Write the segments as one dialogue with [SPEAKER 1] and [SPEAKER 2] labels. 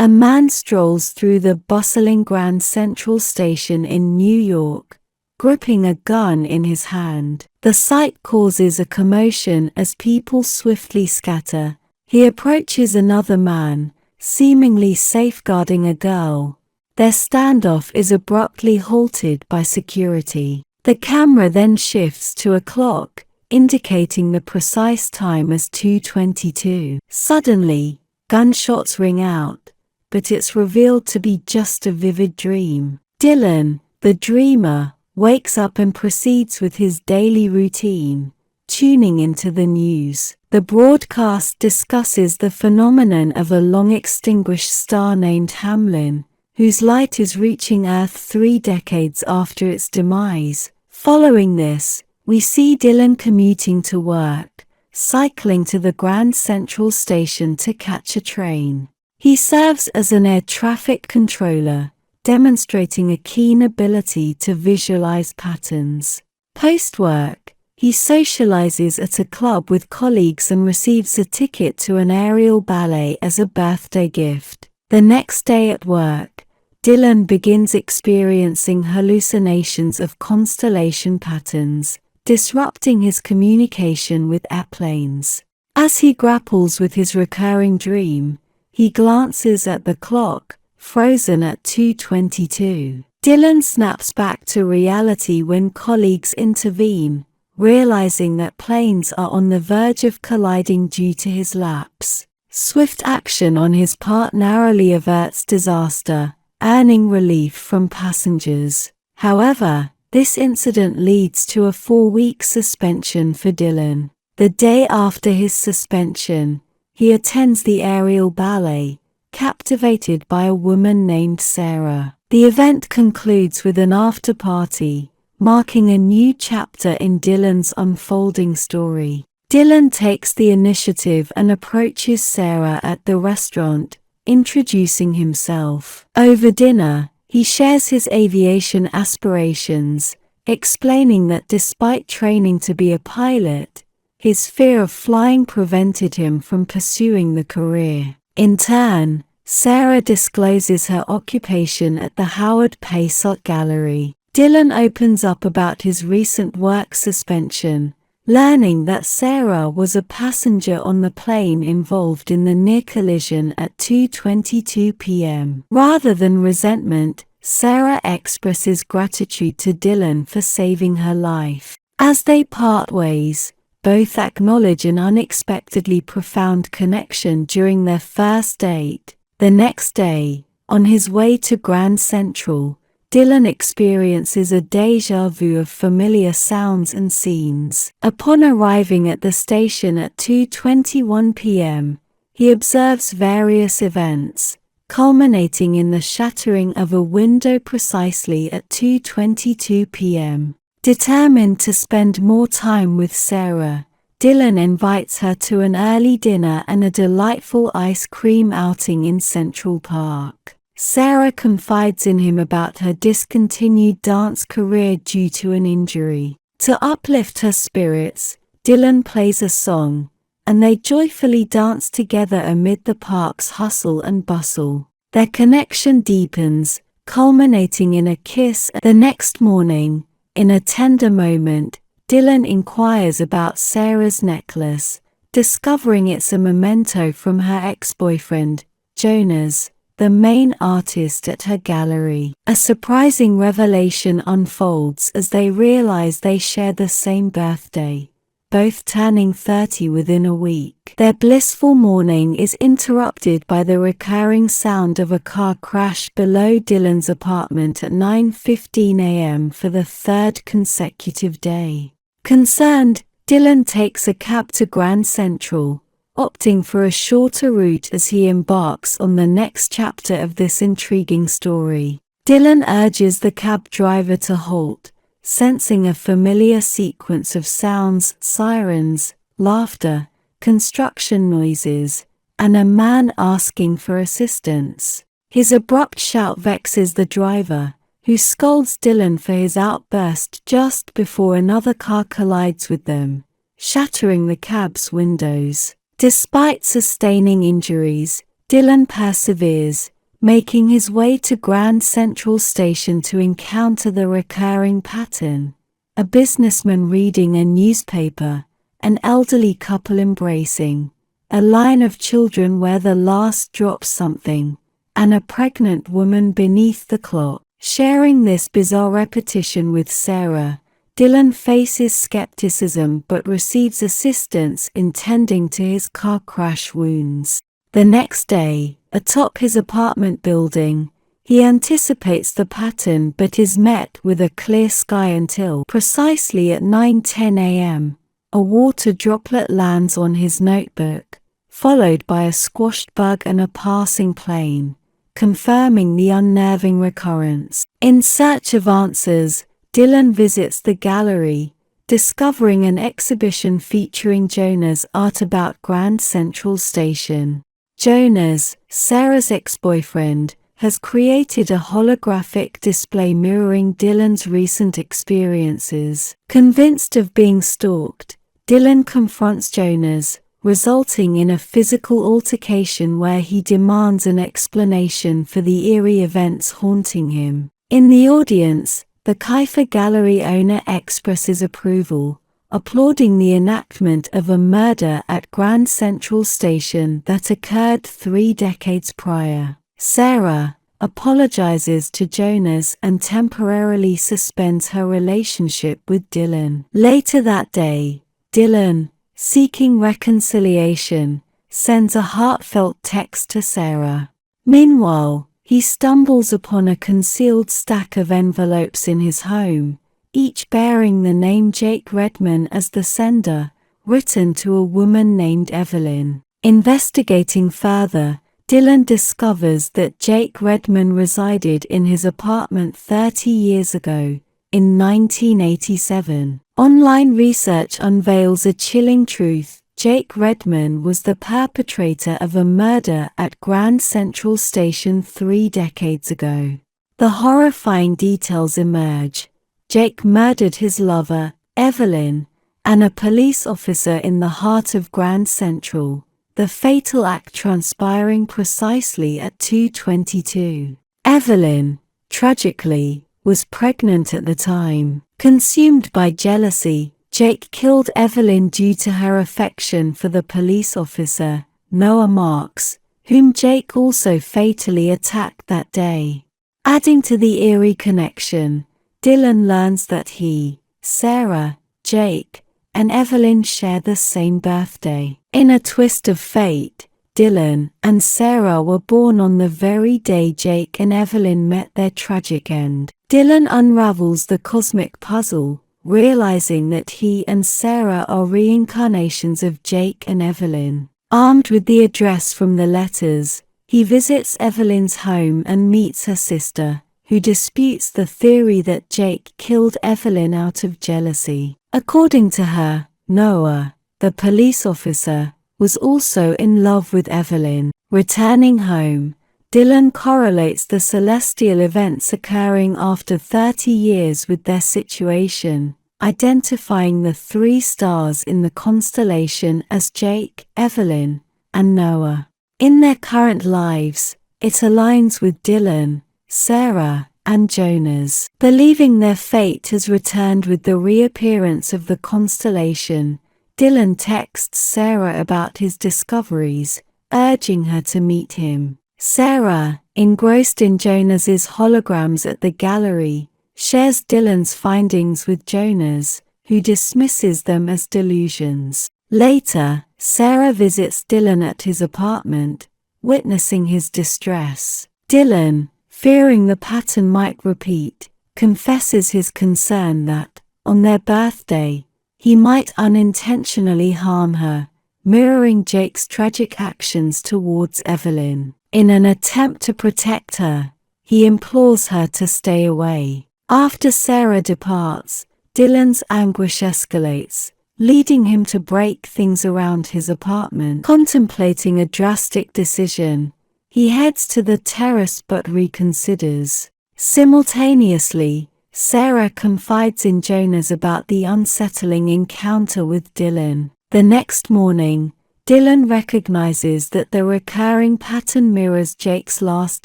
[SPEAKER 1] A man strolls through the bustling Grand Central Station in New York, gripping a gun in his hand. The sight causes a commotion as people swiftly scatter. He approaches another man, seemingly safeguarding a girl. Their standoff is abruptly halted by security. The camera then shifts to a clock, indicating the precise time as 2:22. Suddenly, gunshots ring out, but it's revealed to be just a vivid dream. Dylan, the dreamer, wakes up and proceeds with his daily routine, tuning into the news. The broadcast discusses the phenomenon of a long-extinguished star named Hamlin, whose light is reaching Earth 3 decades after its demise. Following this, we see Dylan commuting to work, cycling to the Grand Central Station to catch a train. He serves as an air traffic controller, demonstrating a keen ability to visualize patterns. Post-work, he socializes at a club with colleagues and receives a ticket to an aerial ballet as a birthday gift. The next day at work, Dylan begins experiencing hallucinations of constellation patterns, disrupting his communication with airplanes. As he grapples with his recurring dream, he glances at the clock, frozen at 2:22. Dylan snaps back to reality when colleagues intervene, realizing that planes are on the verge of colliding due to his lapse. Swift action on his part narrowly averts disaster, earning relief from passengers. However, this incident leads to a 4-week suspension for Dylan. The day after his suspension, he attends the aerial ballet, captivated by a woman named Sarah. The event concludes with an after-party, marking a new chapter in Dylan's unfolding story. Dylan takes the initiative and approaches Sarah at the restaurant, introducing himself. Over dinner, he shares his aviation aspirations, explaining that despite training to be a pilot, his fear of flying prevented him from pursuing the career. In turn, Sarah discloses her occupation at the Howard Pace Art Gallery. Dylan opens up about his recent work suspension, learning that Sarah was a passenger on the plane involved in the near collision at 2:22 p.m. Rather than resentment, Sarah expresses gratitude to Dylan for saving her life. As they part ways, both acknowledge an unexpectedly profound connection during their first date. The next day, on his way to Grand Central, Dylan experiences a déjà vu of familiar sounds and scenes. Upon arriving at the station at 2:21 p.m., he observes various events, culminating in the shattering of a window precisely at 2:22 p.m. Determined to spend more time with Sarah, Dylan invites her to an early dinner and a delightful ice cream outing in Central Park. Sarah confides in him about her discontinued dance career due to an injury. To uplift her spirits, Dylan plays a song, and they joyfully dance together amid the park's hustle and bustle. Their connection deepens, culminating in a kiss. The next morning, in a tender moment, Dylan inquires about Sarah's necklace, discovering it's a memento from her ex-boyfriend, Jonas, the main artist at her gallery. A surprising revelation unfolds as they realize they share the same birthday, both turning 30 within a week. Their blissful morning is interrupted by the recurring sound of a car crash below Dylan's apartment at 9:15 a.m. for the 3rd consecutive day. Concerned, Dylan takes a cab to Grand Central, opting for a shorter route as he embarks on the next chapter of this intriguing story. Dylan urges the cab driver to halt, sensing a familiar sequence of sounds: sirens, laughter, construction noises, and a man asking for assistance. His abrupt shout vexes the driver, who scolds Dylan for his outburst just before another car collides with them, shattering the cab's windows. Despite sustaining injuries, Dylan perseveres, making his way to Grand Central Station to encounter the recurring pattern: a businessman reading a newspaper, an elderly couple embracing, a line of children where the last drops something, and a pregnant woman beneath the clock. Sharing this bizarre repetition with Sarah, Dylan faces skepticism but receives assistance in tending to his car crash wounds. The next day, atop his apartment building, he anticipates the pattern but is met with a clear sky until, precisely at 9:10 a.m., a water droplet lands on his notebook, followed by a squashed bug and a passing plane, confirming the unnerving recurrence. In search of answers, Dylan visits the gallery, discovering an exhibition featuring Jonah's art about Grand Central Station. Jonas, Sarah's ex-boyfriend, has created a holographic display mirroring Dylan's recent experiences. Convinced of being stalked, Dylan confronts Jonas, resulting in a physical altercation where he demands an explanation for the eerie events haunting him. In the audience, the Kiefer Gallery owner expresses approval, applauding the enactment of a murder at Grand Central Station that occurred 3 decades prior. Sarah apologizes to Jonas and temporarily suspends her relationship with Dylan. Later that day, Dylan, seeking reconciliation, sends a heartfelt text to Sarah. Meanwhile, he stumbles upon a concealed stack of envelopes in his home, each bearing the name Jake Redman as the sender, written to a woman named Evelyn. Investigating further, Dylan discovers that Jake Redman resided in his apartment 30 years ago, in 1987. Online research unveils a chilling truth: Jake Redman was the perpetrator of a murder at Grand Central Station 3 decades ago. The horrifying details emerge. Jake murdered his lover, Evelyn, and a police officer in the heart of Grand Central, the fatal act transpiring precisely at 2:22. Evelyn, tragically, was pregnant at the time. Consumed by jealousy, Jake killed Evelyn due to her affection for the police officer, Noah Marks, whom Jake also fatally attacked that day. Adding to the eerie connection, Dylan learns that he, Sarah, Jake, and Evelyn share the same birthday. In a twist of fate, Dylan and Sarah were born on the very day Jake and Evelyn met their tragic end. Dylan unravels the cosmic puzzle, realizing that he and Sarah are reincarnations of Jake and Evelyn. Armed with the address from the letters, he visits Evelyn's home and meets her sister, who disputes the theory that Jake killed Evelyn out of jealousy. According to her, Noah, the police officer, was also in love with Evelyn. Returning home, Dylan correlates the celestial events occurring after 30 years with their situation, identifying the 3 stars in the constellation as Jake, Evelyn, and Noah. In their current lives, it aligns with Dylan, Sarah, and Jonas. Believing their fate has returned with the reappearance of the constellation, Dylan texts Sarah about his discoveries, urging her to meet him. Sarah, engrossed in Jonas's holograms at the gallery, shares Dylan's findings with Jonas, who dismisses them as delusions. Later, Sarah visits Dylan at his apartment, witnessing his distress. Dylan, fearing the pattern might repeat, confesses his concern that, on their birthday, he might unintentionally harm her, mirroring Jake's tragic actions towards Evelyn. In an attempt to protect her, he implores her to stay away. After Sarah departs, Dylan's anguish escalates, leading him to break things around his apartment. Contemplating a drastic decision, he heads to the terrace but reconsiders. Simultaneously, Sarah confides in Jonas about the unsettling encounter with Dylan. The next morning, Dylan recognizes that the recurring pattern mirrors Jake's last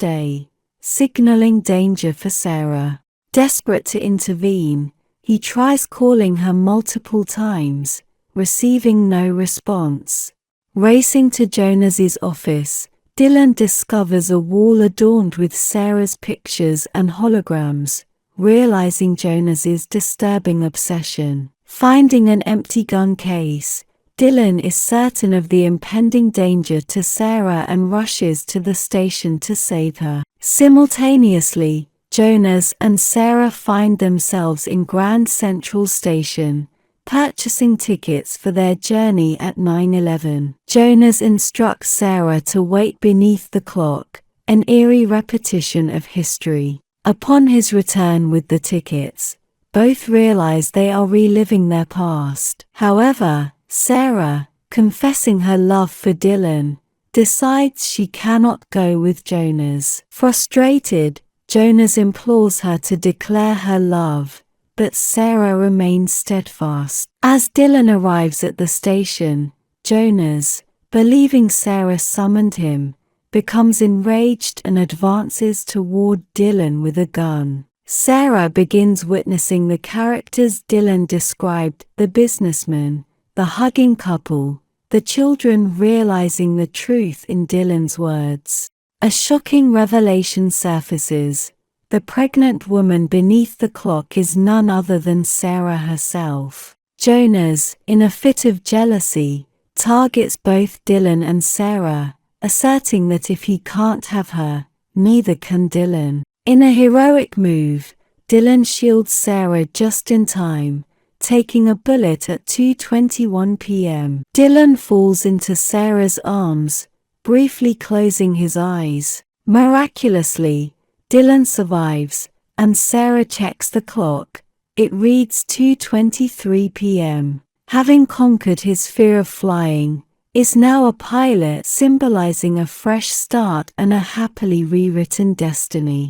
[SPEAKER 1] day, signaling danger for Sarah. Desperate to intervene, he tries calling her multiple times, receiving no response. Racing to Jonas's office, Dylan discovers a wall adorned with Sarah's pictures and holograms, realizing Jonas's disturbing obsession. Finding an empty gun case, Dylan is certain of the impending danger to Sarah and rushes to the station to save her. Simultaneously, Jonas and Sarah find themselves in Grand Central Station, purchasing tickets for their journey at 9:11. Jonas instructs Sarah to wait beneath the clock, an eerie repetition of history. Upon his return with the tickets, both realize they are reliving their past. However, Sarah, confessing her love for Dylan, decides she cannot go with Jonas. Frustrated, Jonas implores her to declare her love, but Sarah remains steadfast. As Dylan arrives at the station, Jonas, believing Sarah summoned him, becomes enraged and advances toward Dylan with a gun. Sarah begins witnessing the characters Dylan described: the businessman, the hugging couple, the children, realizing the truth in Dylan's words. A shocking revelation surfaces. The pregnant woman beneath the clock is none other than Sarah herself. Jonas, in a fit of jealousy, targets both Dylan and Sarah, asserting that if he can't have her, neither can Dylan. In a heroic move, Dylan shields Sarah just in time, taking a bullet at 2:21 p.m. Dylan falls into Sarah's arms, briefly closing his eyes. Miraculously, Dylan survives, and Sarah checks the clock. It reads 2:23 p.m. Having conquered his fear of flying, is now a pilot, symbolizing a fresh start and a happily rewritten destiny.